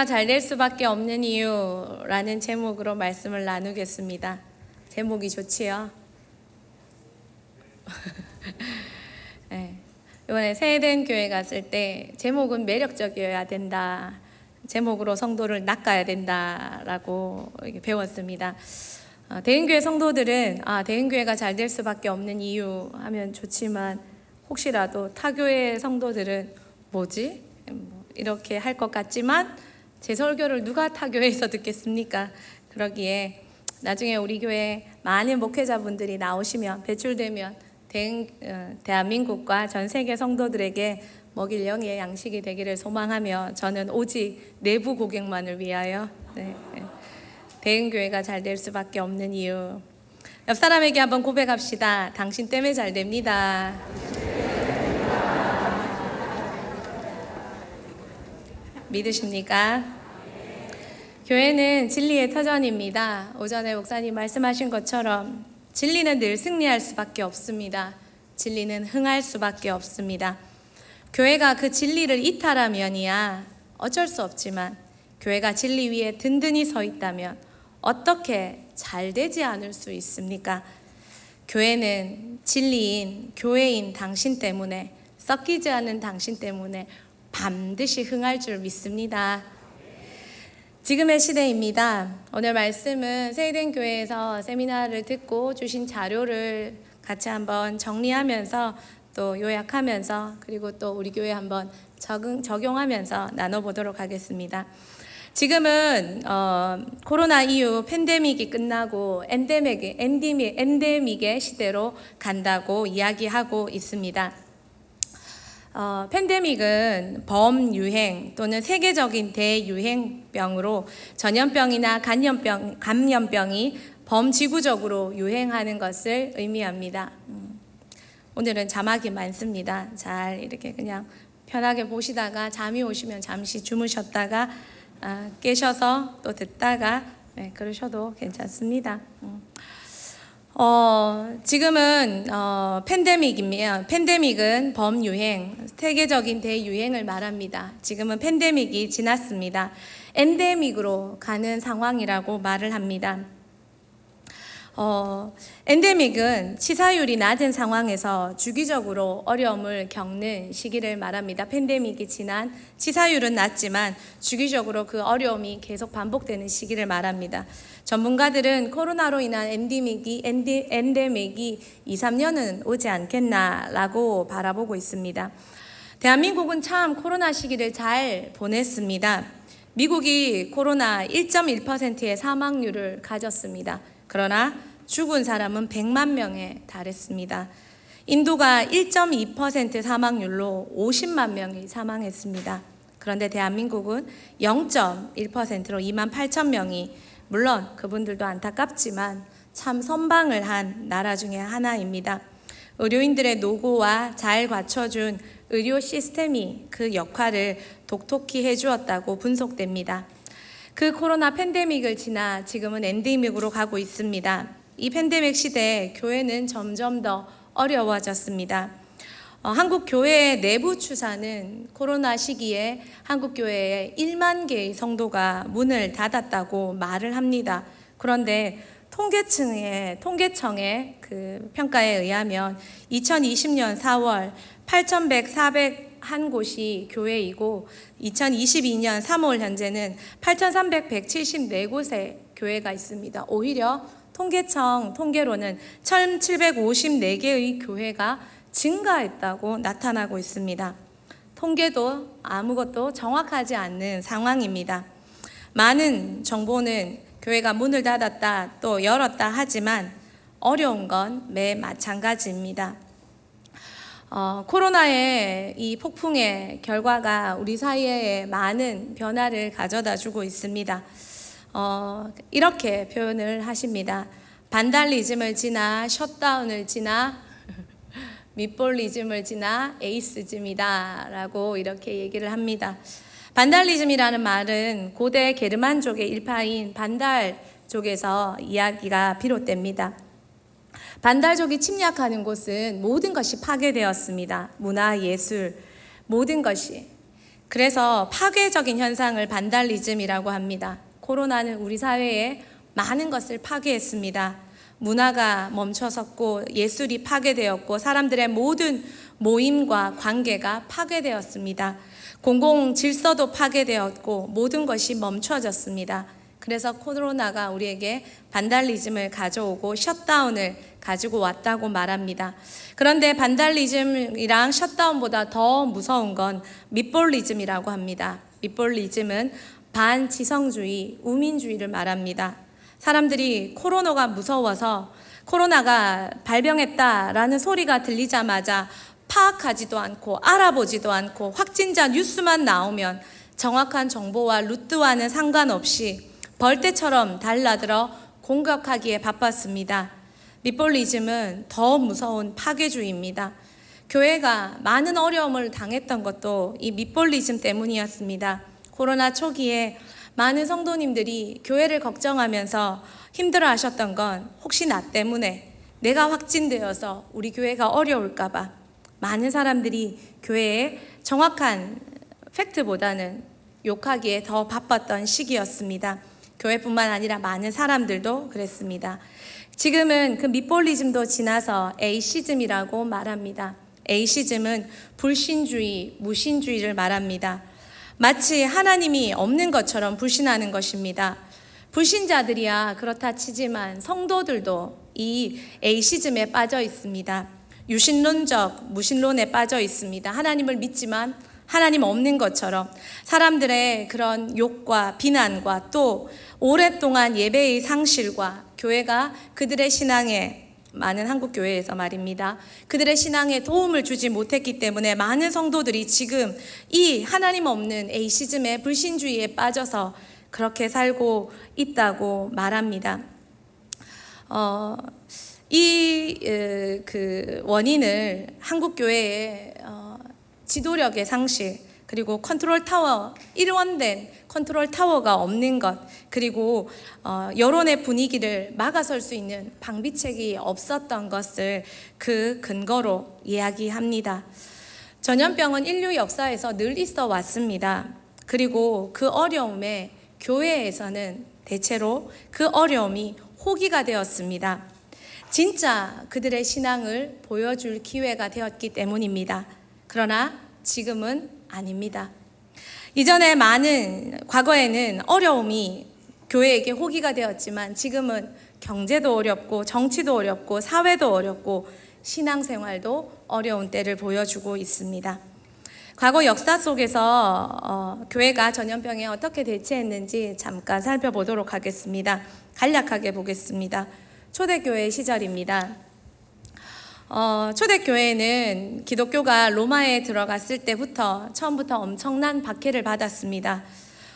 잘 될 수밖에 없는 이유라는 제목으로 말씀을 나누겠습니다. 제목이 좋지요? 네. 이번에 새해된 교회 갔을 때 제목은 매력적이어야 된다. 제목으로 성도를 낚아야 된다라고 배웠습니다. 대인교회 성도들은 대인교회가 잘 될 수밖에 없는 이유 하면 좋지만 혹시라도 타교회 성도들은 뭐지? 이렇게 할 것 같지만 제 설교를 누가 타교회에서 듣겠습니까? 그러기에 나중에 우리 교회 많은 목회자분들이 나오시면 배출되면 대한민국과 전 세계 성도들에게 먹일 영의 양식이 되기를 소망하며 저는 오직 내부 고객만을 위하여 대인교회가 잘 될 수밖에 없는 이유. 옆 사람에게 한번 고백합시다. 당신 때문에 잘 됩니다. 믿으십니까? 교회는 진리의 터전입니다. 오전에 목사님 말씀하신 것처럼 진리는 늘 승리할 수밖에 없습니다. 진리는 흥할 수밖에 없습니다. 교회가 그 진리를 이탈하면이야 어쩔 수 없지만 교회가 진리 위에 든든히 서 있다면 어떻게 잘 되지 않을 수 있습니까? 교회는 진리인 교회인 당신 때문에, 섞이지 않은 당신 때문에 반드시 흥할 줄 믿습니다. 지금의 시대입니다. 오늘 말씀은 새해된 교회에서 세미나를 듣고 주신 자료를 같이 한번 정리하면서 또 요약하면서 그리고 또 우리 교회 한번 적용하면서 나눠보도록 하겠습니다. 지금은 코로나 이후 팬데믹이 끝나고 엔데믹의 시대로 간다고 이야기하고 있습니다. 팬데믹은 범유행 또는 세계적인 대유행병으로 전염병이나 감염병이 범지구적으로 유행하는 것을 의미합니다. 오늘은 자막이 많습니다. 잘 이렇게 그냥 편하게 보시다가 잠이 오시면 잠시 주무셨다가 깨셔서 또 듣다가 그러셔도 괜찮습니다. 지금은 팬데믹입니다. 팬데믹은 범유행, 세계적인 대유행을 말합니다. 지금은 팬데믹이 지났습니다. 엔데믹으로 가는 상황이라고 말을 합니다. 엔데믹은 치사율이 낮은 상황에서 주기적으로 어려움을 겪는 시기를 말합니다. 팬데믹이 지난 치사율은 낮지만 주기적으로 그 어려움이 계속 반복되는 시기를 말합니다. 전문가들은 코로나로 인한 엔데믹이 2, 3년은 오지 않겠나라고 바라보고 있습니다. 대한민국은 참 코로나 시기를 잘 보냈습니다. 미국이 코로나 1.1%의 사망률을 가졌습니다. 그러나 죽은 사람은 100만 명에 달했습니다. 인도가 1.2% 사망률로 50만 명이 사망했습니다. 그런데 대한민국은 0.1%로 2만 8천 명이, 물론 그분들도 안타깝지만 참 선방을 한 나라 중에 하나입니다. 의료인들의 노고와 잘 갖춰준 의료 시스템이 그 역할을 독특히 해주었다고 분석됩니다. 그 코로나 팬데믹을 지나 지금은 엔데믹으로 가고 있습니다. 이 팬데믹 시대에 교회는 점점 더 어려워졌습니다. 한국 교회의 내부 추산은 코로나 시기에 한국 교회에 1만 개의 성도가 문을 닫았다고 말을 합니다. 그런데 통계청의 그 평가에 의하면 2020년 4월 8,101 곳이 교회이고 2022년 3월 현재는 8,374곳의 교회가 있습니다. 오히려 통계청 통계로는 1,754개의 교회가 증가했다고 나타나고 있습니다. 통계도 아무것도 정확하지 않는 상황입니다. 많은 정보는 교회가 문을 닫았다 또 열었다 하지만 어려운 건 매 마찬가지입니다. 코로나의 이 폭풍의 결과가 우리 사이에 많은 변화를 가져다 주고 있습니다. 이렇게 표현을 하십니다. 반달리즘을 지나 셧다운을 지나 밑볼리즘을 지나 에이스즘이다 라고 이렇게 얘기를 합니다. 반달리즘이라는 말은 고대 게르만족의 일파인 반달족에서 이야기가 비롯됩니다. 반달족이 침략하는 곳은 모든 것이 파괴되었습니다. 문화, 예술, 모든 것이. 그래서 파괴적인 현상을 반달리즘이라고 합니다. 코로나는 우리 사회에 많은 것을 파괴했습니다. 문화가 멈춰섰고 예술이 파괴되었고 사람들의 모든 모임과 관계가 파괴되었습니다. 공공 질서도 파괴되었고 모든 것이 멈춰졌습니다. 그래서 코로나가 우리에게 반달리즘을 가져오고 셧다운을 가지고 왔다고 말합니다. 그런데 반달리즘이랑 셧다운보다 더 무서운 건 밑볼리즘이라고 합니다. 밑볼리즘은 반지성주의, 우민주의를 말합니다. 사람들이 코로나가 무서워서 코로나가 발병했다라는 소리가 들리자마자 파악하지도 않고 알아보지도 않고 확진자 뉴스만 나오면 정확한 정보와 루트와는 상관없이 벌떼처럼 달라들어 공격하기에 바빴습니다. 밑볼리즘은 더 무서운 파괴주의입니다. 교회가 많은 어려움을 당했던 것도 이 밑볼리즘 때문이었습니다. 코로나 초기에 많은 성도님들이 교회를 걱정하면서 힘들어 하셨던 건 혹시 나 때문에 내가 확진되어서 우리 교회가 어려울까 봐 많은 사람들이 교회에 정확한 팩트보다는 욕하기에 더 바빴던 시기였습니다. 교회뿐만 아니라 많은 사람들도 그랬습니다. 지금은 그 밑볼리즘도 지나서 에이시즘이라고 말합니다. 에이시즘은 불신주의, 무신주의를 말합니다. 마치 하나님이 없는 것처럼 불신하는 것입니다. 불신자들이야 그렇다 치지만 성도들도 이 에이시즘에 빠져 있습니다. 유신론적 무신론에 빠져 있습니다. 하나님을 믿지만 하나님 없는 것처럼 사람들의 그런 욕과 비난과 또 오랫동안 예배의 상실과 교회가 그들의 신앙에 많은 한국 교회에서 말입니다. 그들의 신앙에 도움을 주지 못했기 때문에 많은 성도들이 지금 이 하나님 없는 에이시즘의 불신주의에 빠져서 그렇게 살고 있다고 말합니다. 그 원인을 한국 교회의 지도력의 상실, 그리고 컨트롤 타워, 일원된 컨트롤 타워가 없는 것, 그리고 여론의 분위기를 막아설 수 있는 방비책이 없었던 것을 그 근거로 이야기합니다. 전염병은 인류 역사에서 늘 있어 왔습니다. 그리고 그 어려움에 교회에서는 대체로 그 어려움이 호기가 되었습니다. 진짜 그들의 신앙을 보여줄 기회가 되었기 때문입니다. 그러나 지금은 아닙니다. 이전에 과거에는 어려움이 교회에게 호기가 되었지만 지금은 경제도 어렵고 정치도 어렵고 사회도 어렵고 신앙생활도 어려운 때를 보여주고 있습니다. 과거 역사 속에서 교회가 전염병에 어떻게 대처했는지 잠깐 살펴보도록 하겠습니다. 간략하게 보겠습니다. 초대교회 시절입니다. 초대교회는 기독교가 로마에 들어갔을 때부터 처음부터 엄청난 박해를 받았습니다.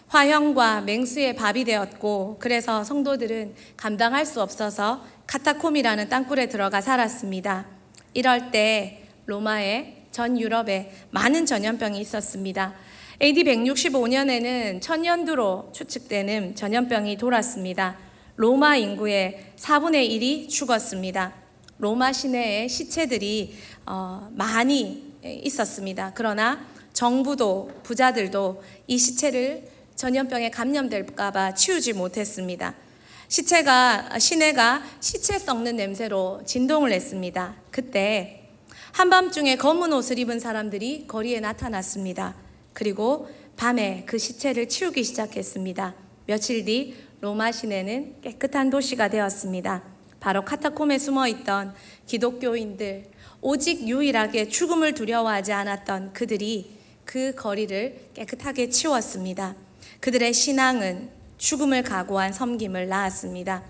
화형과 맹수의 밥이 되었고 그래서 성도들은 감당할 수 없어서 카타콤이라는 땅굴에 들어가 살았습니다. 이럴 때 로마에 전 유럽에 많은 전염병이 있었습니다. AD 165년에는 천연두로 추측되는 전염병이 돌았습니다. 로마 인구의 4분의 1이 죽었습니다. 로마 시내에 시체들이 많이 있었습니다. 그러나 정부도 부자들도 이 시체를 전염병에 감염될까 봐 치우지 못했습니다. 시내가 시체 썩는 냄새로 진동을 했습니다. 그때 한밤중에 검은 옷을 입은 사람들이 거리에 나타났습니다. 그리고 밤에 그 시체를 치우기 시작했습니다. 며칠 뒤 로마 시내는 깨끗한 도시가 되었습니다. 바로 카타콤에 숨어있던 기독교인들, 오직 유일하게 죽음을 두려워하지 않았던 그들이 그 거리를 깨끗하게 치웠습니다. 그들의 신앙은 죽음을 각오한 섬김을 낳았습니다.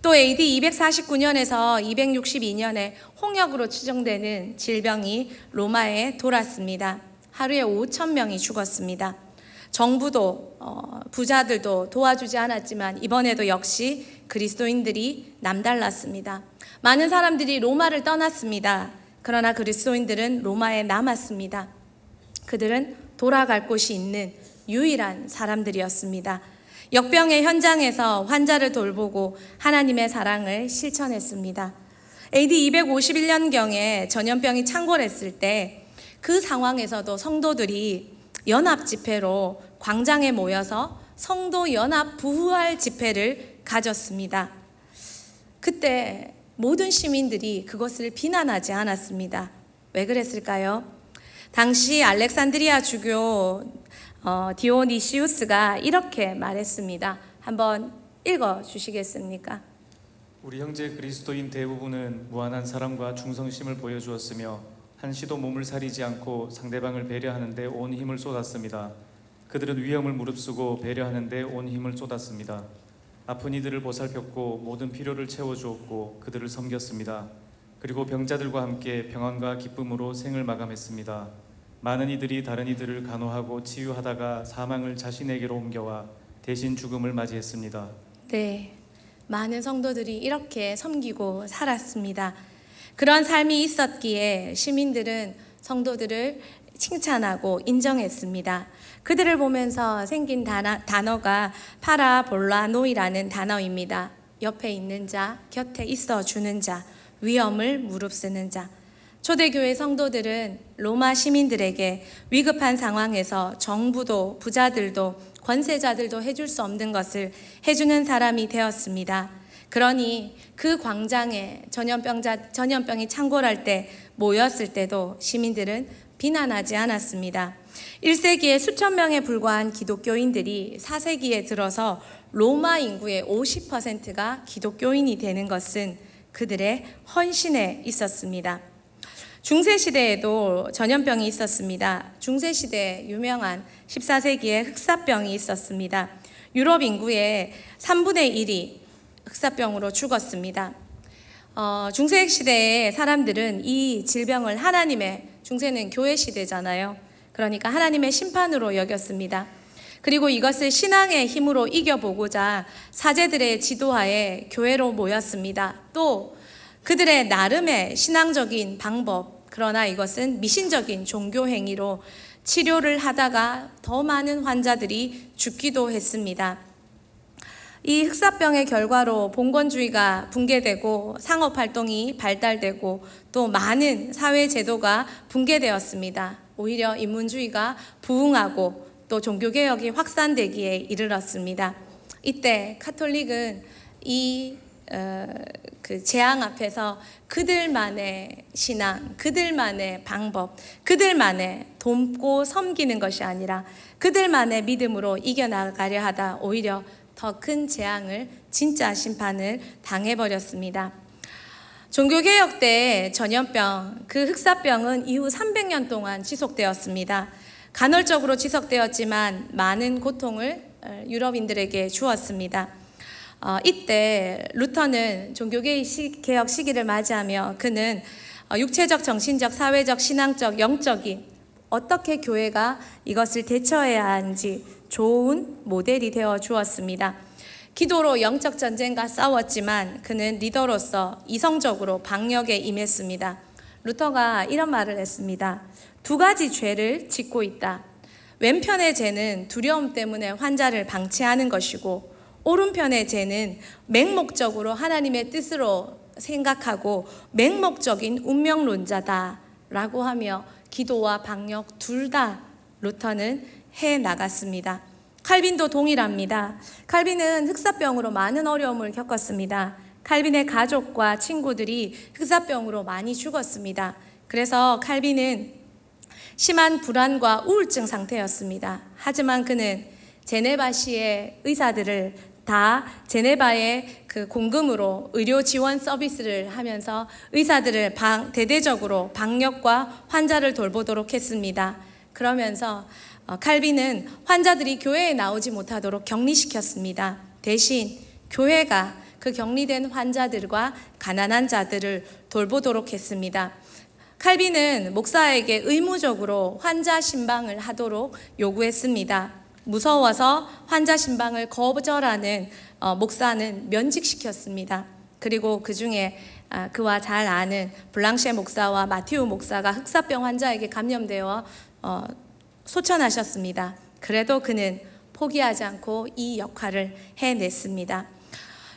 또 AD 249년에서 262년에 홍역으로 추정되는 질병이 로마에 돌았습니다. 하루에 5,000명이 죽었습니다. 정부도 부자들도 도와주지 않았지만 이번에도 역시 그리스도인들이 남달랐습니다. 많은 사람들이 로마를 떠났습니다. 그러나 그리스도인들은 로마에 남았습니다. 그들은 돌아갈 곳이 있는 유일한 사람들이었습니다. 역병의 현장에서 환자를 돌보고 하나님의 사랑을 실천했습니다. AD 251년경에 전염병이 창궐했을 때 그 상황에서도 성도들이 연합 집회로 광장에 모여서 성도 연합 부활 집회를 가졌습니다. 그때 모든 시민들이 그것을 비난하지 않았습니다. 왜 그랬을까요? 당시 알렉산드리아 주교 디오니시우스가 이렇게 말했습니다. 한번 읽어 주시겠습니까? 우리 형제 그리스도인 대부분은 무한한 사랑과 충성심을 보여주었으며 한시도 몸을 사리지 않고 상대방을 배려하는 데 온 힘을 쏟았습니다. 그들은 위험을 무릅쓰고 배려하는 데 온 힘을 쏟았습니다. 아픈 이들을 보살폈고 모든 필요를 채워주었고 그들을 섬겼습니다. 그리고 병자들과 함께 평안과 기쁨으로 생을 마감했습니다. 많은 이들이 다른 이들을 간호하고 치유하다가 사망을 자신에게로 옮겨와 대신 죽음을 맞이했습니다. 네, 많은 성도들이 이렇게 섬기고 살았습니다. 그런 삶이 있었기에 시민들은 성도들을 칭찬하고 인정했습니다. 그들을 보면서 생긴 단어가 파라볼라노이라는 단어입니다. 옆에 있는 자, 곁에 있어 주는 자, 위험을 무릅쓰는 자. 초대교회 성도들은 로마 시민들에게 위급한 상황에서 정부도 부자들도 권세자들도 해줄 수 없는 것을 해주는 사람이 되었습니다. 그러니 그 광장에 전염병이 창궐할 때 모였을 때도 시민들은 비난하지 않았습니다. 1세기에 수천 명에 불과한 기독교인들이 4세기에 들어서 로마 인구의 50%가 기독교인이 되는 것은 그들의 헌신에 있었습니다. 중세시대에도 전염병이 있었습니다. 중세시대에 유명한 14세기에 흑사병이 있었습니다. 유럽 인구의 3분의 1이 흑사병으로 죽었습니다. 중세시대의 사람들은 이 질병을 중세는 교회 시대잖아요. 그러니까 하나님의 심판으로 여겼습니다. 그리고 이것을 신앙의 힘으로 이겨보고자 사제들의 지도하에 교회로 모였습니다. 또 그들의 나름의 신앙적인 방법, 그러나 이것은 미신적인 종교 행위로 치료를 하다가 더 많은 환자들이 죽기도 했습니다. 이 흑사병의 결과로 봉건주의가 붕괴되고 상업활동이 발달되고 또 많은 사회제도가 붕괴되었습니다. 오히려 인문주의가 부흥하고 또 종교개혁이 확산되기에 이르렀습니다. 이때 카톨릭은 그 재앙 앞에서 그들만의 신앙, 그들만의 방법, 그들만의 돕고 섬기는 것이 아니라 그들만의 믿음으로 이겨나가려 하다 오히려 더 큰 재앙을, 진짜 심판을 당해버렸습니다. 종교개혁 때 전염병, 그 흑사병은 이후 300년 동안 지속되었습니다. 간헐적으로 지속되었지만 많은 고통을 유럽인들에게 주었습니다. 이때 루터는 종교개혁 시기를 맞이하며 그는 육체적, 정신적, 사회적, 신앙적, 영적인 어떻게 교회가 이것을 대처해야 하는지 좋은 모델이 되어 주었습니다. 기도로 영적 전쟁과 싸웠지만 그는 리더로서 이성적으로 방역에 임했습니다. 루터가 이런 말을 했습니다. 2가지 죄를 짓고 있다. 왼편의 죄는 두려움 때문에 환자를 방치하는 것이고 오른편의 죄는 맹목적으로 하나님의 뜻으로 생각하고 맹목적인 운명론자다라고 하며 기도와 방역 둘 다 루터는 해 나갔습니다. 칼빈도 동일합니다. 칼빈은 흑사병으로 많은 어려움을 겪었습니다. 칼빈의 가족과 친구들이 흑사병으로 많이 죽었습니다. 그래서 칼빈은 심한 불안과 우울증 상태였습니다. 하지만 그는 제네바시의 의사들을 다 제네바의 그 공금으로 의료 지원 서비스를 하면서 의사들을 대대적으로 방역과 환자를 돌보도록 했습니다. 그러면서 칼빈은 환자들이 교회에 나오지 못하도록 격리시켰습니다. 대신 교회가 그 격리된 환자들과 가난한 자들을 돌보도록 했습니다. 칼빈은 목사에게 의무적으로 환자 신방을 하도록 요구했습니다. 무서워서 환자 신방을 거절하는 목사는 면직시켰습니다. 그리고 그 중에 그와 잘 아는 블랑셰 목사와 마티우 목사가 흑사병 환자에게 감염되어 소천하셨습니다. 그래도 그는 포기하지 않고 이 역할을 해냈습니다.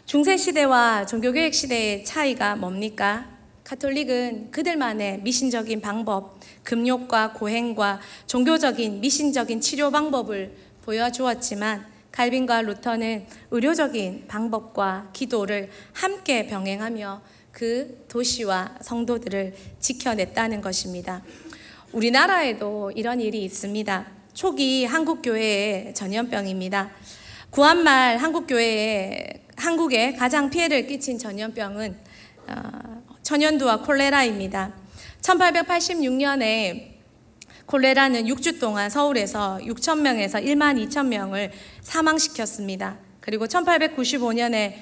중세시대와 종교개혁 시대의 차이가 뭡니까? 가톨릭은 그들만의 미신적인 방법, 금욕과 고행과 종교적인 미신적인 치료 방법을 보여주었지만 칼빈과 루터는 의료적인 방법과 기도를 함께 병행하며 그 도시와 성도들을 지켜냈다는 것입니다. 우리나라에도 이런 일이 있습니다. 초기 한국교회의 전염병입니다. 구한말 한국에 가장 피해를 끼친 전염병은 천연두와 콜레라입니다. 1886년에 콜레라는 6주 동안 서울에서 6,000명에서 1만 2천 명을 사망시켰습니다. 그리고 1895년에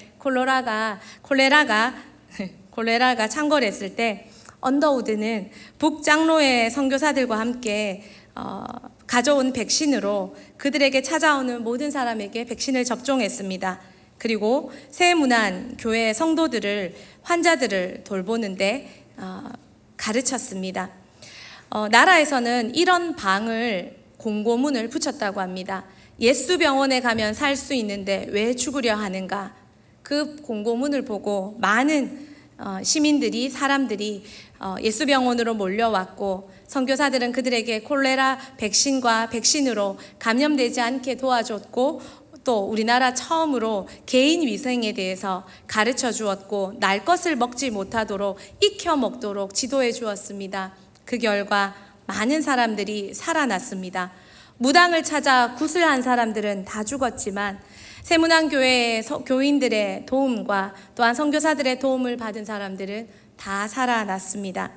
콜레라가 창궐했을 때 언더우드는 북장로의 선교사들과 함께 가져온 백신으로 그들에게 찾아오는 모든 사람에게 백신을 접종했습니다. 그리고 세문안 교회 성도들을 환자들을 돌보는데 가르쳤습니다. 나라에서는 이런 방을 공고문을 붙였다고 합니다. 예수병원에 가면 살 수 있는데 왜 죽으려 하는가? 그 공고문을 보고 많은 사람들이 예수병원으로 몰려왔고 선교사들은 그들에게 콜레라 백신으로 감염되지 않게 도와줬고 또 우리나라 처음으로 개인 위생에 대해서 가르쳐 주었고 날 것을 먹지 못하도록 익혀 먹도록 지도해 주었습니다. 그 결과 많은 사람들이 살아났습니다. 무당을 찾아 구슬한 사람들은 다 죽었지만 세문안 교회의 교인들의 도움과 또한 선교사들의 도움을 받은 사람들은 다 살아났습니다.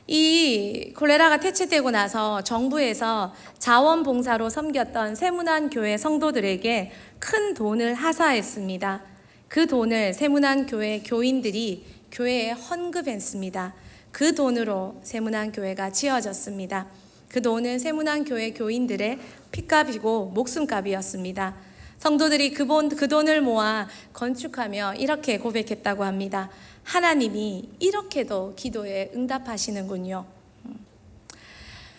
이 콜레라가 퇴치되고 나서 정부에서 자원봉사로 섬겼던 세문안 교회 성도들에게 큰 돈을 하사했습니다. 그 돈을 세문안 교회 교인들이 교회에 헌금했습니다. 그 돈으로 세문안 교회가 지어졌습니다. 그 돈은 세문안 교회 교인들의 피값이고 목숨값이었습니다. 성도들이 그 돈을 모아 건축하며 이렇게 고백했다고 합니다. 하나님이 이렇게도 기도에 응답하시는군요.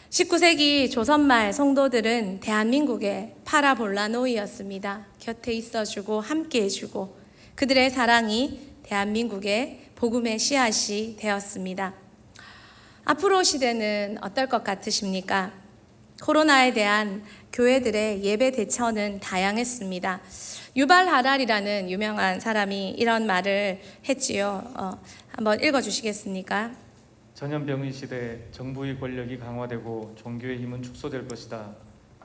19세기 조선말 성도들은 대한민국의 파라볼라노이였습니다. 곁에 있어주고 함께 해주고 그들의 사랑이 대한민국의 복음의 씨앗이 되었습니다. 앞으로 시대는 어떨 것 같으십니까? 코로나에 대한 교회들의 예배 대처는 다양했습니다. 유발 하랄이라는 유명한 사람이 이런 말을 했지요. 한번 읽어주시겠습니까? 전염병의 시대에 정부의 권력이 강화되고 종교의 힘은 축소될 것이다.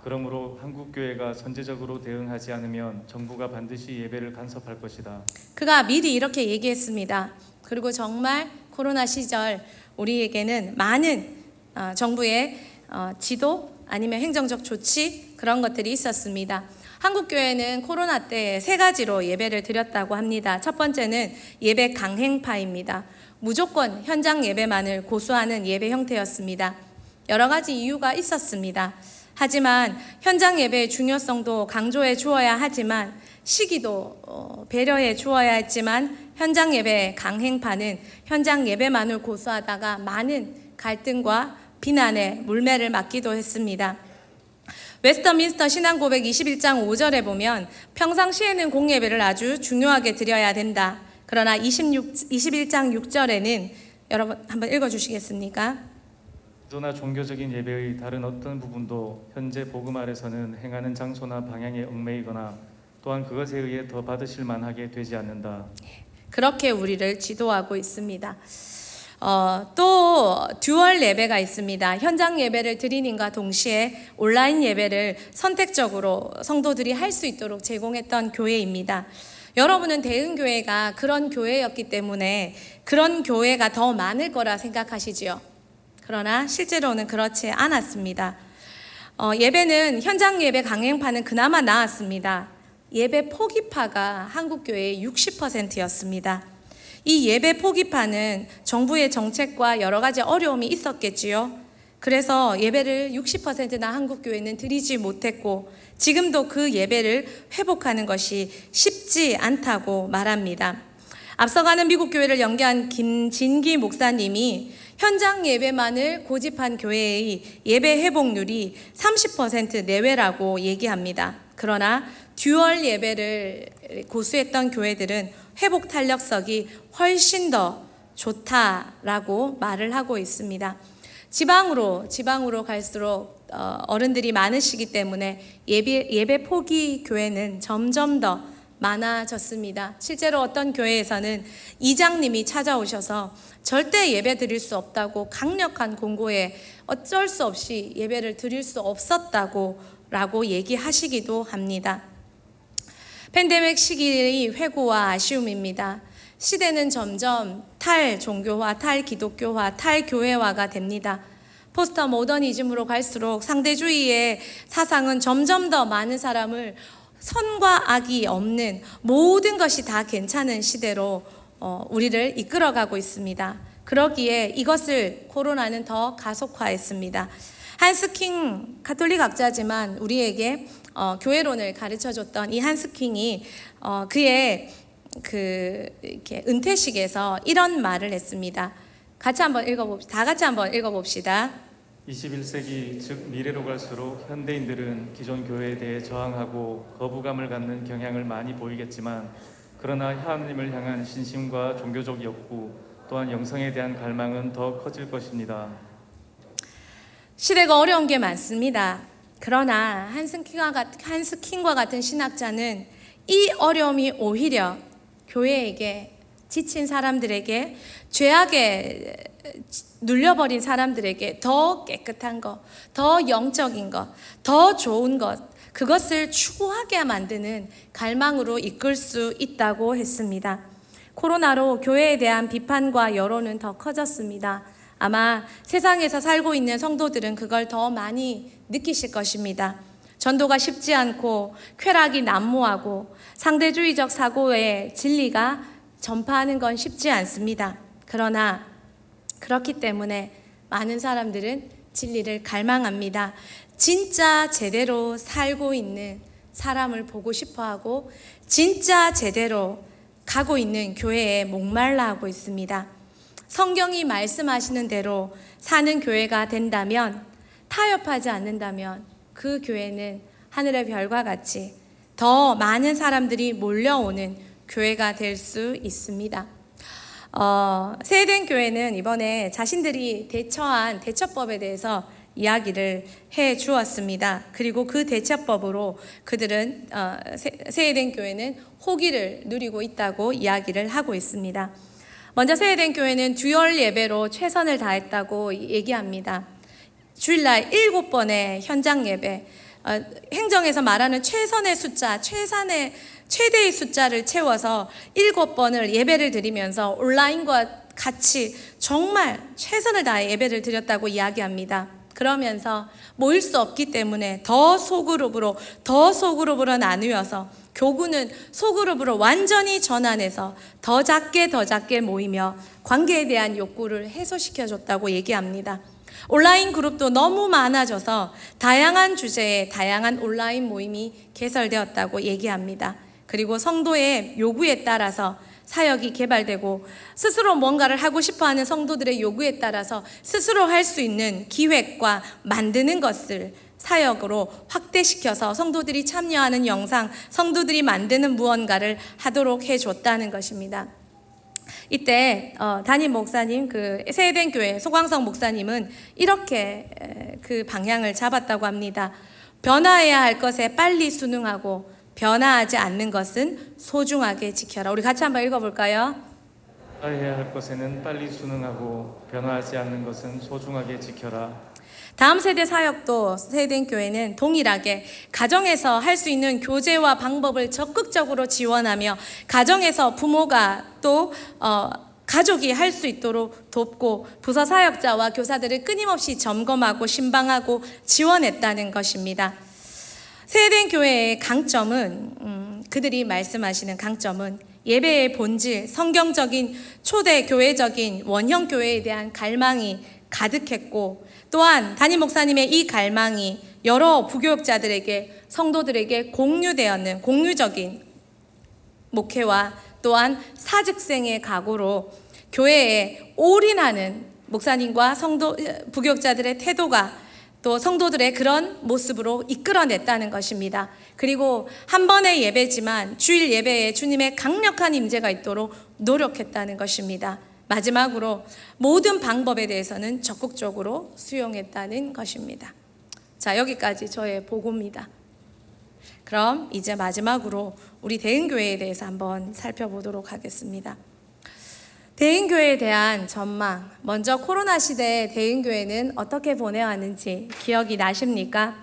그러므로 한국교회가 선제적으로 대응하지 않으면 정부가 반드시 예배를 간섭할 것이다. 그가 미리 이렇게 얘기했습니다. 그리고 정말 코로나 시절 우리에게는 많은 정부의 지도 아니면 행정적 조치 그런 것들이 있었습니다. 한국교회는 코로나 때 3가지로 예배를 드렸다고 합니다. 첫 번째는 예배 강행파입니다. 무조건 현장 예배만을 고수하는 예배 형태였습니다. 여러 가지 이유가 있었습니다. 하지만 현장 예배의 중요성도 강조해 주어야 하지만 시기도 배려해 주어야 했지만 현장 예배 강행파는 현장 예배만을 고수하다가 많은 갈등과 비난의 물매를 맞기도 했습니다. 웨스터민스터 신앙고백 21장 5절에 보면 평상시에는 공예배를 아주 중요하게 드려야 된다. 그러나 21장 6절에는 여러분 한번 읽어주시겠습니까? 기도나 종교적인 예배의 다른 어떤 부분도 현재 복음 아래서는 행하는 장소나 방향에 얽매이거나 또한 그것에 의해 더 받으실 만하게 되지 않는다. 그렇게 우리를 지도하고 있습니다. 또 듀얼 예배가 있습니다. 현장 예배를 드리는과 동시에 온라인 예배를 선택적으로 성도들이 할 수 있도록 제공했던 교회입니다. 여러분은 대흥교회가 그런 교회였기 때문에 그런 교회가 더 많을 거라 생각하시지요. 그러나 실제로는 그렇지 않았습니다. 예배는 현장 예배 강행파는 그나마 나았습니다. 예배 포기파가 한국교회의 60%였습니다. 이 예배 포기파는 정부의 정책과 여러 가지 어려움이 있었겠지요. 그래서 예배를 60%나 한국교회는 드리지 못했고 지금도 그 예배를 회복하는 것이 쉽지 않다고 말합니다. 앞서가는 미국 교회를 연계한 김진기 목사님이 현장 예배만을 고집한 교회의 예배 회복률이 30% 내외라고 얘기합니다. 그러나 듀얼 예배를 고수했던 교회들은 회복 탄력성이 훨씬 더 좋다라고 말을 하고 있습니다. 지방으로 갈수록 어른들이 많으시기 때문에 예배 포기 교회는 점점 더 많아졌습니다. 실제로 어떤 교회에서는 이장님이 찾아오셔서 절대 예배 드릴 수 없다고 강력한 공고에 어쩔 수 없이 예배를 드릴 수 없었다고 얘기하시기도 합니다. 팬데믹 시기의 회고와 아쉬움입니다. 시대는 점점 탈종교화, 탈기독교화, 탈교회화가 됩니다. 포스트 모더니즘으로 갈수록 상대주의의 사상은 점점 더 많은 사람을 선과 악이 없는 모든 것이 다 괜찮은 시대로 우리를 이끌어가고 있습니다. 그러기에 이것을 코로나는 더 가속화했습니다. 한스킹 가톨릭 학자지만 우리에게 교회론을 가르쳐줬던 이 한스킹이 그의 이렇게 은퇴식에서 이런 말을 했습니다. 다 같이 한번 읽어봅시다. 21세기 즉 미래로 갈수록 현대인들은 기존 교회에 대해 저항하고 거부감을 갖는 경향을 많이 보이겠지만 그러나 하나님을 향한 신심과 종교적 욕구 또한 영성에 대한 갈망은 더 커질 것입니다. 시대가 어려운 게 많습니다. 그러나 한스킹과 같은 신학자는 이 어려움이 오히려 교회에게 지친 사람들에게 죄악에 눌려버린 사람들에게 더 깨끗한 것, 더 영적인 것, 더 좋은 것, 그것을 추구하게 만드는 갈망으로 이끌 수 있다고 했습니다. 코로나로 교회에 대한 비판과 여론은 더 커졌습니다. 아마 세상에서 살고 있는 성도들은 그걸 더 많이 느끼실 것입니다. 전도가 쉽지 않고 쾌락이 난무하고 상대주의적 사고의 진리가 전파하는 건 쉽지 않습니다. 그러나 그렇기 때문에 많은 사람들은 진리를 갈망합니다. 진짜 제대로 살고 있는 사람을 보고 싶어하고 진짜 제대로 가고 있는 교회에 목말라 하고 있습니다. 성경이 말씀하시는 대로 사는 교회가 된다면, 타협하지 않는다면 그 교회는 하늘의 별과 같이 더 많은 사람들이 몰려오는 교회가 될 수 있습니다. 세eden 교회는 이번에 자신들이 대처한 대처법에 대해서 이야기를 해 주었습니다. 그리고 그 대처법으로 그들은 세eden 교회는 호기를 누리고 있다고 이야기를 하고 있습니다. 먼저 세eden 교회는 듀얼 예배로 최선을 다했다고 얘기합니다. 주일날 7번의 현장 예배, 행정에서 말하는 최선의 숫자, 최대의 숫자를 채워서 7번을 예배를 드리면서 온라인과 같이 정말 최선을 다해 예배를 드렸다고 이야기합니다. 그러면서 모일 수 없기 때문에 더 소그룹으로 나누어서 교구는 소그룹으로 완전히 전환해서 더 작게 모이며 관계에 대한 욕구를 해소시켜줬다고 얘기합니다. 온라인 그룹도 너무 많아져서 다양한 주제의 다양한 온라인 모임이 개설되었다고 얘기합니다. 그리고 성도의 요구에 따라서 사역이 개발되고 스스로 뭔가를 하고 싶어하는 성도들의 요구에 따라서 스스로 할 수 있는 기획과 만드는 것을 사역으로 확대시켜서 성도들이 참여하는 영상, 성도들이 만드는 무언가를 하도록 해줬다는 것입니다. 이때 담임 목사님, 세eden 교회 소광성 목사님은 이렇게 그 방향을 잡았다고 합니다. 변화해야 할 것에 빨리 순응하고 변화하지 않는 것은 소중하게 지켜라. 우리 같이 한번 읽어볼까요? 변화해야 할 것에는 빨리 순응하고 변화하지 않는 것은 소중하게 지켜라. 다음 세대 사역도 세eden 교회는 동일하게 가정에서 할 수 있는 교제와 방법을 적극적으로 지원하며 가정에서 부모가 또 가족이 할 수 있도록 돕고 부서 사역자와 교사들을 끊임없이 점검하고 신방하고 지원했다는 것입니다. 세eden 교회의 강점은 그들이 말씀하시는 강점은 예배의 본질, 성경적인 초대 교회적인 원형 교회에 대한 갈망이 가득했고 또한 담임 목사님의 이 갈망이 여러 부교육자들에게 성도들에게 공유되었는 공유적인 목회와 또한 사직생의 각오로 교회에 올인하는 목사님과 성도 부교육자들의 태도가 또 성도들의 그런 모습으로 이끌어냈다는 것입니다. 그리고 한 번의 예배지만 주일 예배에 주님의 강력한 임재가 있도록 노력했다는 것입니다. 마지막으로 모든 방법에 대해서는 적극적으로 수용했다는 것입니다. 자, 여기까지 저의 보고입니다. 그럼 이제 마지막으로 우리 대흥교회에 대해서 한번 살펴보도록 하겠습니다. 대흥교회에 대한 전망. 먼저 코로나 시대에 대흥교회는 어떻게 보내왔는지 기억이 나십니까?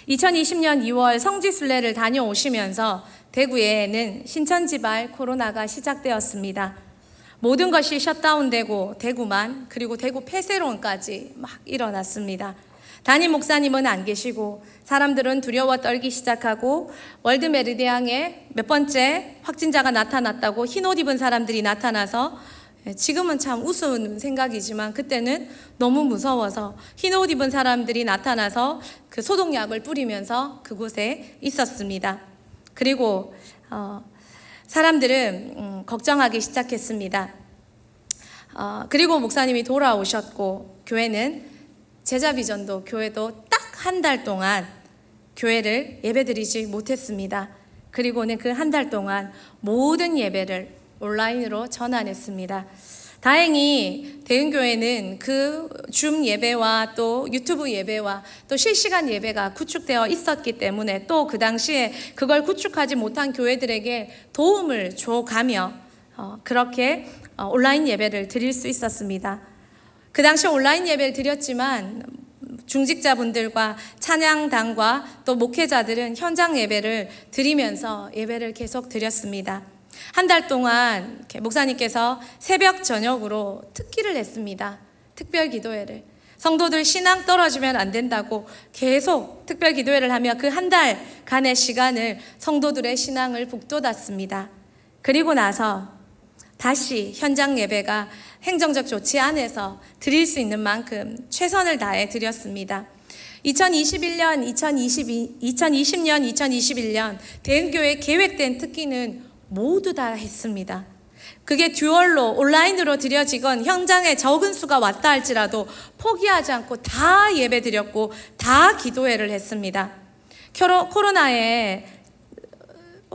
2020년 2월 성지순례를 다녀오시면서 대구에는 신천지발 코로나가 시작되었습니다. 모든 것이 셧다운되고 대구만, 그리고 대구 폐쇄론까지 막 일어났습니다. 담임 목사님은 안 계시고 사람들은 두려워 떨기 시작하고 월드메리디앙에 몇 번째 확진자가 나타났다고 흰옷 입은 사람들이 나타나서, 지금은 참 우스운 생각이지만 그때는 너무 무서워서 흰옷 입은 사람들이 나타나서 그 소독약을 뿌리면서 그곳에 있었습니다. 그리고 사람들은 걱정하기 시작했습니다. 그리고 목사님이 돌아오셨고 교회는 제자비전도 교회도 딱 한 달 동안 교회를 예배드리지 못했습니다. 그리고는 그 한 달 동안 모든 예배를 온라인으로 전환했습니다. 다행히 대흥교회는 그 줌 예배와 또 유튜브 예배와 또 실시간 예배가 구축되어 있었기 때문에 또 그 당시에 그걸 구축하지 못한 교회들에게 도움을 줘가며 그렇게 온라인 예배를 드릴 수 있었습니다. 그 당시 온라인 예배를 드렸지만 중직자분들과 찬양단과 또 목회자들은 현장 예배를 드리면서 예배를 계속 드렸습니다. 한 달 동안 목사님께서 새벽 저녁으로 특기를 했습니다. 특별 기도회를. 성도들 신앙 떨어지면 안 된다고 계속 특별 기도회를 하며 그 한 달간의 시간을 성도들의 신앙을 북돋았습니다. 그리고 나서 다시 현장 예배가 행정적 조치 안에서 드릴 수 있는 만큼 최선을 다해 드렸습니다. 2020년, 2021년 대흥교회 계획된 특기는 모두 다 했습니다. 그게 듀얼로 온라인으로 드려지건 현장에 적은 수가 왔다 할지라도 포기하지 않고 다 예배 드렸고 다 기도회를 했습니다. 코로나의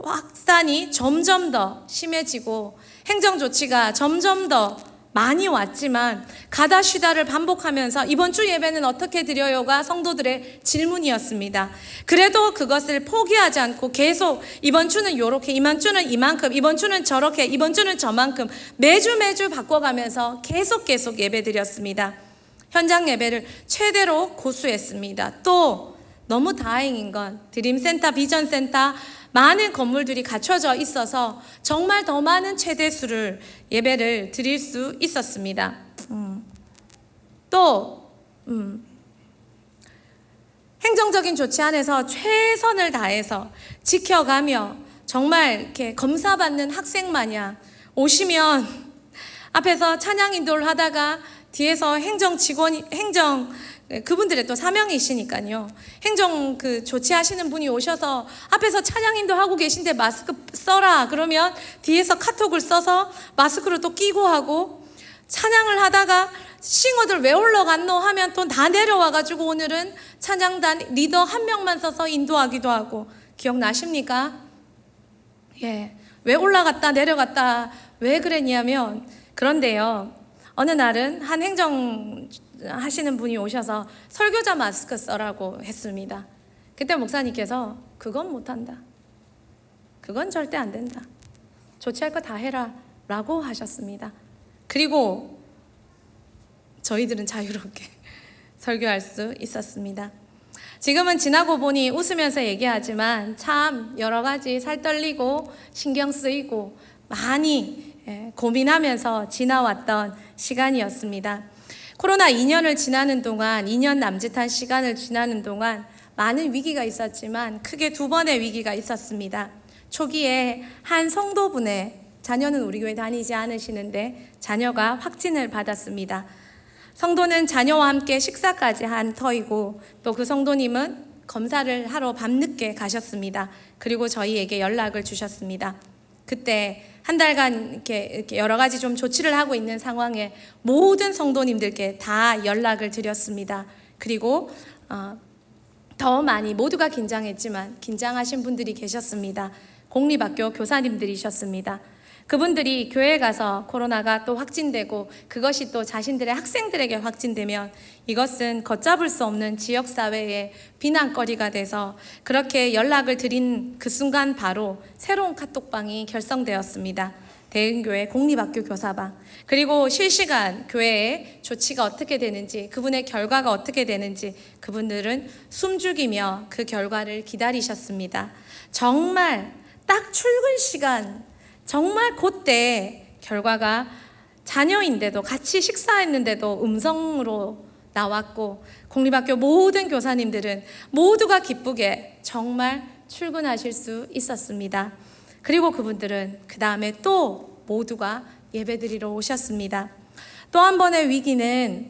확산이 점점 더 심해지고 행정조치가 점점 더 많이 왔지만 가다 쉬다를 반복하면서 이번 주 예배는 어떻게 드려요가 성도들의 질문이었습니다. 그래도 그것을 포기하지 않고 계속 이번 주는 요렇게, 이번 주는 이만큼, 이번 주는 저렇게, 이번 주는 저만큼 매주 바꿔가면서 계속 예배 드렸습니다. 현장 예배를 최대로 고수했습니다. 또 너무 다행인 건 드림센터, 비전센터 많은 건물들이 갖춰져 있어서 정말 더 많은 최대수를 예배를 드릴 수 있었습니다. 또 행정적인 조치 안에서 최선을 다해서 지켜가며 정말 이렇게 검사받는 학생 마냥 오시면 앞에서 찬양 인도를 하다가 뒤에서 그분들의 또 사명이시니까요. 행정 조치하시는 분이 오셔서 앞에서 찬양 인도하고 계신데 마스크 써라 그러면 뒤에서 카톡을 써서 마스크를 또 끼고 하고, 찬양을 하다가 싱어들 왜 올라갔노 하면 또 다 내려와가지고 오늘은 찬양단 리더 한 명만 써서 인도하기도 하고. 기억나십니까? 예, 왜 올라갔다 내려갔다 왜 그랬냐면, 그런데요, 어느 날은 한 행정 하시는 분이 오셔서 설교자 마스크 써라고 했습니다. 그때 목사님께서 그건 못한다, 그건 절대 안 된다, 조치할 거 다 해라 라고 하셨습니다. 그리고 저희들은 자유롭게 설교할 수 있었습니다. 지금은 지나고 보니 웃으면서 얘기하지만 참 여러 가지 살 떨리고 신경 쓰이고 많이 고민하면서 지나왔던 시간이었습니다. 코로나 2년을 지나는 동안, 2년 남짓한 시간을 지나는 동안 많은 위기가 있었지만 크게 두 번의 위기가 있었습니다. 초기에 한 성도분의 자녀는 우리 교회 다니지 않으시는데 자녀가 확진을 받았습니다. 성도는 자녀와 함께 식사까지 한 터이고 또 그 성도님은 검사를 하러 밤늦게 가셨습니다. 그리고 저희에게 연락을 주셨습니다. 그때 한 달간 이렇게 여러 가지 좀 조치를 하고 있는 상황에 모든 성도님들께 다 연락을 드렸습니다. 그리고 더 많이 모두가 긴장했지만 긴장하신 분들이 계셨습니다. 공립학교 교사님들이셨습니다. 그분들이 교회에 가서 코로나가 또 확진되고 그것이 또 자신들의 학생들에게 확진되면 이것은 걷잡을 수 없는 지역사회의 비난거리가 돼서 그렇게 연락을 드린 그 순간 바로 새로운 카톡방이 결성되었습니다. 대흥교회 공립학교 교사방. 그리고 실시간 교회의 조치가 어떻게 되는지, 그분의 결과가 어떻게 되는지 그분들은 숨죽이며 그 결과를 기다리셨습니다. 정말 딱 출근 시간, 정말 그때 결과가 자녀인데도 같이 식사했는데도 음성으로 나왔고 공립학교 모든 교사님들은 모두가 기쁘게 정말 출근하실 수 있었습니다. 그리고 그분들은 그 다음에 또 모두가 예배드리러 오셨습니다. 또 한 번의 위기는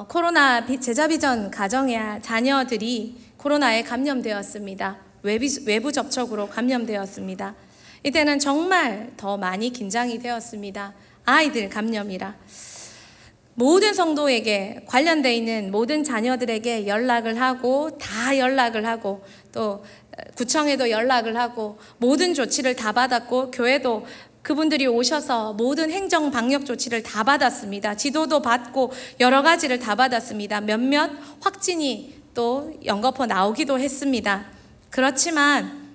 코로나 제자비전 가정의 자녀들이 코로나에 감염되었습니다. 외부 접촉으로 감염되었습니다. 이때는 정말 더 많이 긴장이 되었습니다. 아이들 감염이라. 모든 성도에게 관련되어 있는 모든 자녀들에게 연락을 하고 또 구청에도 연락을 하고 모든 조치를 다 받았고 교회도 그분들이 오셔서 모든 행정 방역 조치를 다 받았습니다. 지도도 받고 여러 가지를 다 받았습니다. 몇몇 확진이 또 연거푸 나오기도 했습니다. 그렇지만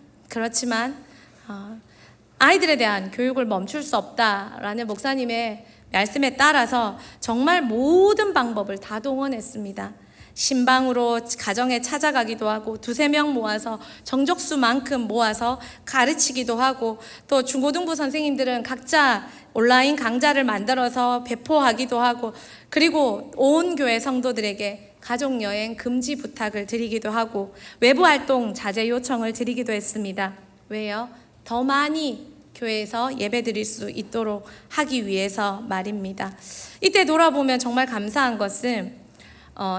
아이들에 대한 교육을 멈출 수 없다라는 목사님의 말씀에 따라서 정말 모든 방법을 다 동원했습니다. 신방으로 가정에 찾아가기도 하고 2-3명 모아서 정족수만큼 모아서 가르치기도 하고 또 중고등부 선생님들은 각자 온라인 강좌를 만들어서 배포하기도 하고 그리고 온 교회 성도들에게 가족여행 금지 부탁을 드리기도 하고 외부활동 자제 요청을 드리기도 했습니다. 왜요? 더 많이 교회에서 예배 드릴 수 있도록 하기 위해서 말입니다. 이때 돌아보면 정말 감사한 것은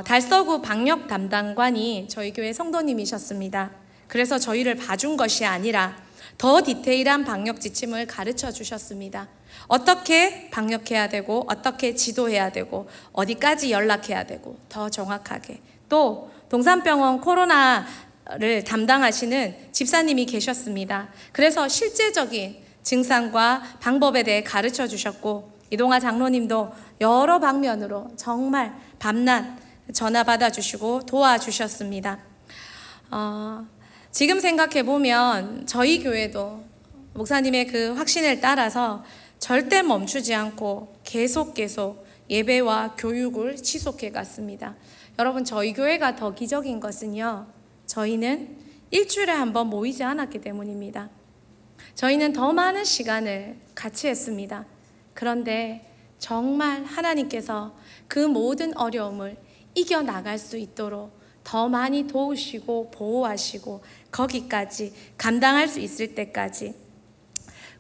달서구 방역 담당관이 저희 교회 성도님이셨습니다. 그래서 저희를 봐준 것이 아니라 더 디테일한 방역 지침을 가르쳐 주셨습니다. 어떻게 방역해야 되고 어떻게 지도해야 되고 어디까지 연락해야 되고 더 정확하게 또 동산병원 코로나를 담당하시는 집사님이 계셨습니다. 그래서 실제적인 증상과 방법에 대해 가르쳐 주셨고 이동아 장로님도 여러 방면으로 정말 밤낮 전화 받아주시고 도와주셨습니다. 지금 생각해보면 저희 교회도 목사님의 그 확신을 따라서 절대 멈추지 않고 계속 예배와 교육을 지속해 갔습니다. 여러분 저희 교회가 더 기적인 것은요, 저희는 일주일에 한 번 모이지 않았기 때문입니다. 저희는 더 많은 시간을 같이 했습니다. 그런데 정말 하나님께서 그 모든 어려움을 이겨나갈 수 있도록 더 많이 도우시고 보호하시고 거기까지 감당할 수 있을 때까지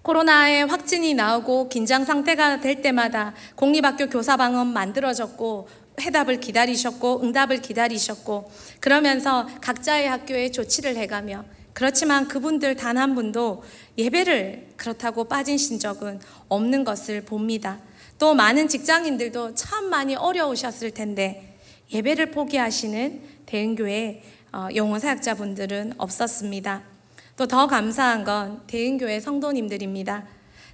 코로나의 확진이 나오고 긴장 상태가 될 때마다 공립학교 교사방은 만들어졌고 해답을 기다리셨고 응답을 기다리셨고 그러면서 각자의 학교에 조치를 해가며 그렇지만 그분들 단 한 분도 예배를 그렇다고 빠지신 적은 없는 것을 봅니다. 또 많은 직장인들도 참 많이 어려우셨을 텐데 예배를 포기하시는 대흥교회 영혼사역자분들은 없었습니다. 또 더 감사한 건 대흥교회 성도님들입니다.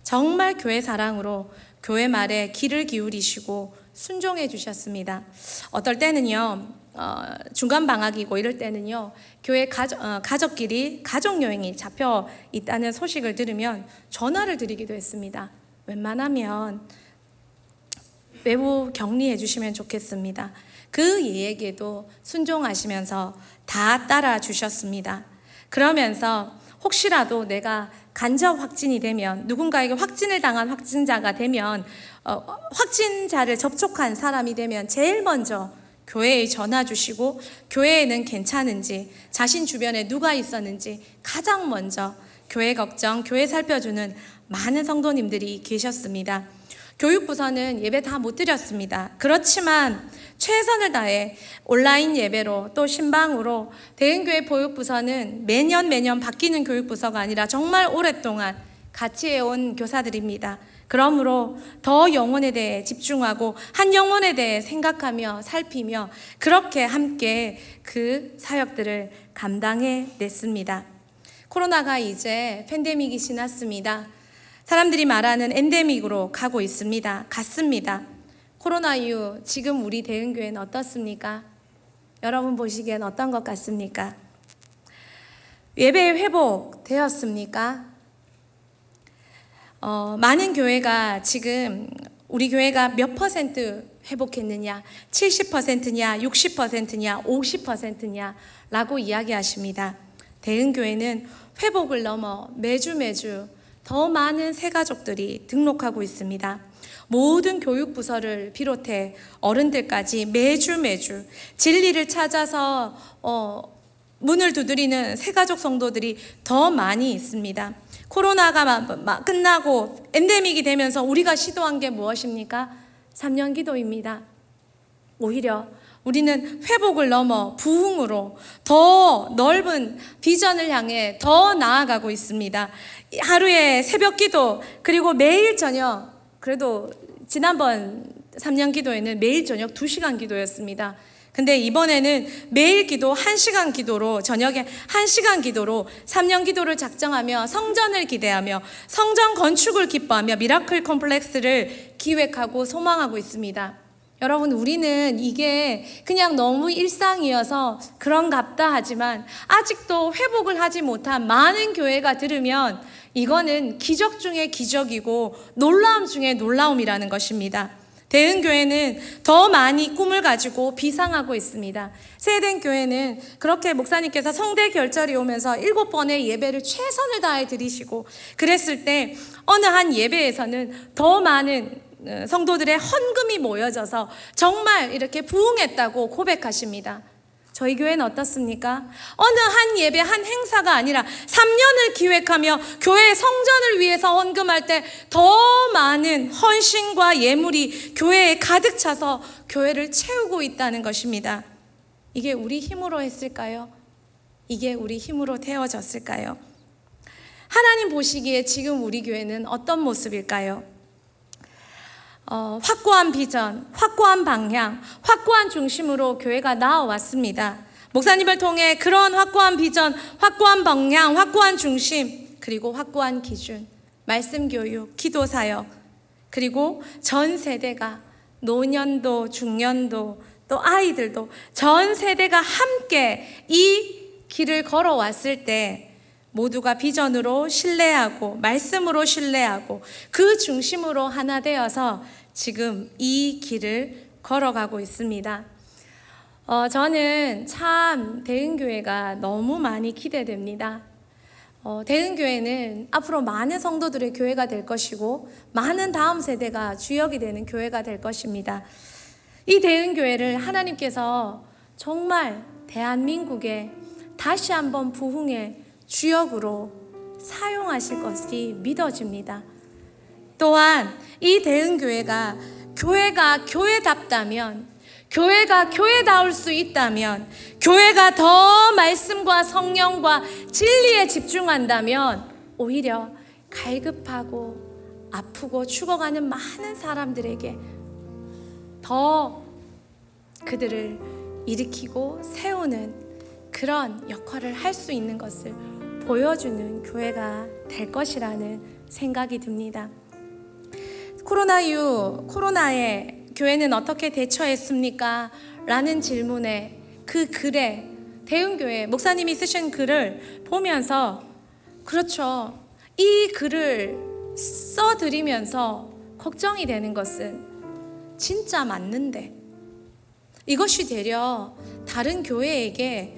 정말 교회 사랑으로 교회 말에 귀를 기울이시고 순종해 주셨습니다. 어떨 때는요 중간 방학이고 이럴 때는요 교회 가족끼리 가족여행이 잡혀 있다는 소식을 들으면 전화를 드리기도 했습니다. 웬만하면 외부 격리해 주시면 좋겠습니다. 그 예에게도 순종하시면서 다 따라 주셨습니다. 그러면서 혹시라도 내가 간접 확진이 되면 누군가에게 확진을 당한 확진자가 되면 확진자를 접촉한 사람이 되면 제일 먼저 교회에 전화 주시고 교회에는 괜찮은지 자신 주변에 누가 있었는지 가장 먼저 교회 걱정, 교회 살펴주는 많은 성도님들이 계셨습니다. 교육부서는 예배 다 못 드렸습니다. 그렇지만 최선을 다해 온라인 예배로 또 신방으로 대흥교회 보육부서는 매년 바뀌는 교육부서가 아니라 정말 오랫동안 같이 해온 교사들입니다. 그러므로 더 영혼에 대해 집중하고 한 영혼에 대해 생각하며 살피며 그렇게 함께 그 사역들을 감당해 냈습니다. 코로나가 이제 팬데믹이 지났습니다. 사람들이 말하는 엔데믹으로 가고 있습니다. 같습니다. 코로나 이후 지금 우리 대흥교회는 어떻습니까? 여러분 보시기엔 어떤 것 같습니까? 예배 회복되었습니까? 많은 교회가 지금 우리 교회가 몇 퍼센트 회복했느냐, 70%냐, 60%냐, 50%냐 라고 이야기하십니다. 대흥교회는 회복을 넘어 매주 더 많은 새가족들이 등록하고 있습니다. 모든 교육부서를 비롯해 어른들까지 매주 진리를 찾아서 문을 두드리는 새가족 성도들이 더 많이 있습니다. 코로나가 끝나고 엔데믹이 되면서 우리가 시도한 게 무엇입니까? 3년 기도입니다. 오히려 우리는 회복을 넘어 부흥으로 더 넓은 비전을 향해 더 나아가고 있습니다. 하루에 새벽 기도, 그리고 매일 저녁, 그래도 지난번 3년 기도에는 매일 저녁 2시간 기도였습니다. 근데 이번에는 매일 기도 1시간 기도로, 저녁에 1시간 기도로 3년 기도를 작정하며 성전을 기대하며 성전 건축을 기뻐하며 미라클 컴플렉스를 기획하고 소망하고 있습니다. 여러분, 우리는 이게 그냥 너무 일상이어서 그런갑다 하지만 아직도 회복을 하지 못한 많은 교회가 들으면 이거는 기적 중에 기적이고 놀라움 중에 놀라움이라는 것입니다. 대흥교회는 더 많이 꿈을 가지고 비상하고 있습니다. 세대교회는 그렇게 목사님께서 성대 결절이 오면서 7번의 예배를 최선을 다해 드리시고 그랬을 때 어느 한 예배에서는 더 많은 성도들의 헌금이 모여져서 정말 이렇게 부흥했다고 고백하십니다. 저희 교회는 어떻습니까? 어느 한 예배, 한 행사가 아니라 3년을 기획하며 교회 성전을 위해서 헌금할 때 더 많은 헌신과 예물이 교회에 가득 차서 교회를 채우고 있다는 것입니다. 이게 우리 힘으로 했을까요? 이게 우리 힘으로 되어졌을까요? 하나님 보시기에 지금 우리 교회는 어떤 모습일까요? 확고한 비전, 확고한 방향, 확고한 중심으로 교회가 나와왔습니다. 목사님을 통해 그런 확고한 비전, 확고한 방향, 확고한 중심, 그리고 확고한 기준, 말씀 교육, 기도 사역, 그리고 전 세대가 노년도, 중년도, 또 아이들도 전 세대가 함께 이 길을 걸어왔을 때 모두가 비전으로 신뢰하고 말씀으로 신뢰하고 그 중심으로 하나 되어서 지금 이 길을 걸어가고 있습니다. 저는 참 대흥교회가 너무 많이 기대됩니다. 대흥교회는 앞으로 많은 성도들의 교회가 될 것이고 많은 다음 세대가 주역이 되는 교회가 될 것입니다. 이 대흥교회를 하나님께서 정말 대한민국에 다시 한번 부흥의 주역으로 사용하실 것이 믿어집니다. 또한 이 대흥교회가 교회답다면, 교회가 교회다울 수 있다면, 교회가 더 말씀과 성령과 진리에 집중한다면 오히려 갈급하고 아프고 죽어가는 많은 사람들에게 더 그들을 일으키고 세우는 그런 역할을 할 수 있는 것을 보여주는 교회가 될 것이라는 생각이 듭니다. 코로나 이후 코로나에 교회는 어떻게 대처했습니까? 라는 질문에 그 글에 대흥교회 목사님이 쓰신 글을 보면서 그렇죠. 이 글을 써드리면서 걱정이 되는 것은 진짜 맞는데 이것이 되려 다른 교회에게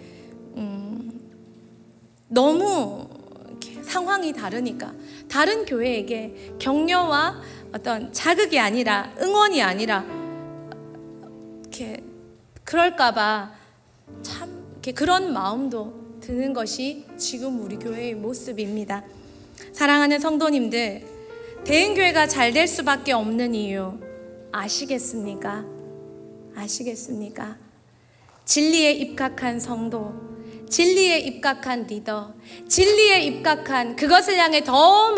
너무 상황이 다르니까 다른 교회에게 격려와 어떤 자극이 아니라 응원이 아니라 이렇게 그럴까봐 참 이렇게 그런 마음도 드는 것이 지금 우리 교회의 모습입니다. 사랑하는 성도님들, 대흥교회가 잘 될 수밖에 없는 이유 아시겠습니까? 아시겠습니까? 진리에 입각한 성도, 진리에 입각한 리더, 진리에 입각한 그것을 향해 더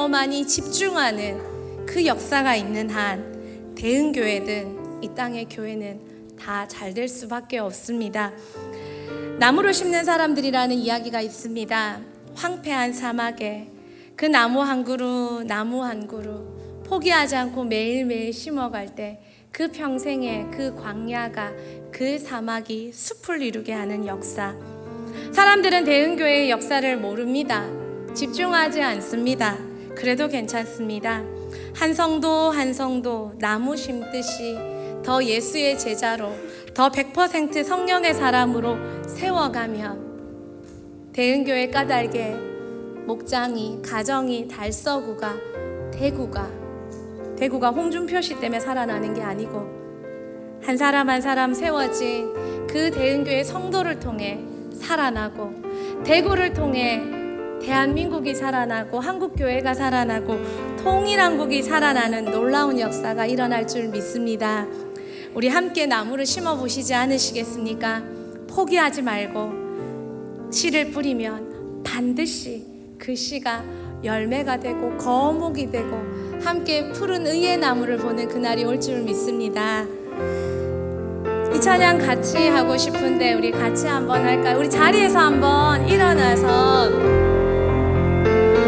많이 집중하는 그 역사가 있는 한 대흥교회든 이 땅의 교회는 다 잘 될 수밖에 없습니다. 나무를 심는 사람들이라는 이야기가 있습니다. 황폐한 사막에 그 나무 한 그루 포기하지 않고 매일매일 심어갈 때 그 평생에 그 광야가, 그 사막이 숲을 이루게 하는 역사. 사람들은 대흥교회의 역사를 모릅니다. 집중하지 않습니다. 그래도 괜찮습니다. 한 성도 한 성도 나무 심듯이 더 예수의 제자로, 더 100% 성령의 사람으로 세워가면 대흥교회 까닭에 목장이, 가정이, 달서구가, 대구가 홍준표 씨 때문에 살아나는 게 아니고 한 사람 한 사람 세워진 그 대흥교회 성도를 통해 살아나고, 대구를 통해 대한민국이 살아나고, 한국교회가 살아나고, 통일한국이 살아나는 놀라운 역사가 일어날 줄 믿습니다. 우리 함께 나무를 심어보시지 않으시겠습니까? 포기하지 말고 씨를 뿌리면 반드시 그 씨가 열매가 되고 거목이 되고 함께 푸른 의의 나무를 보는 그날이 올 줄 믿습니다. 이 찬양 같이 하고 싶은데 우리 같이 한번 할까요? 우리 자리에서 한번 일어나서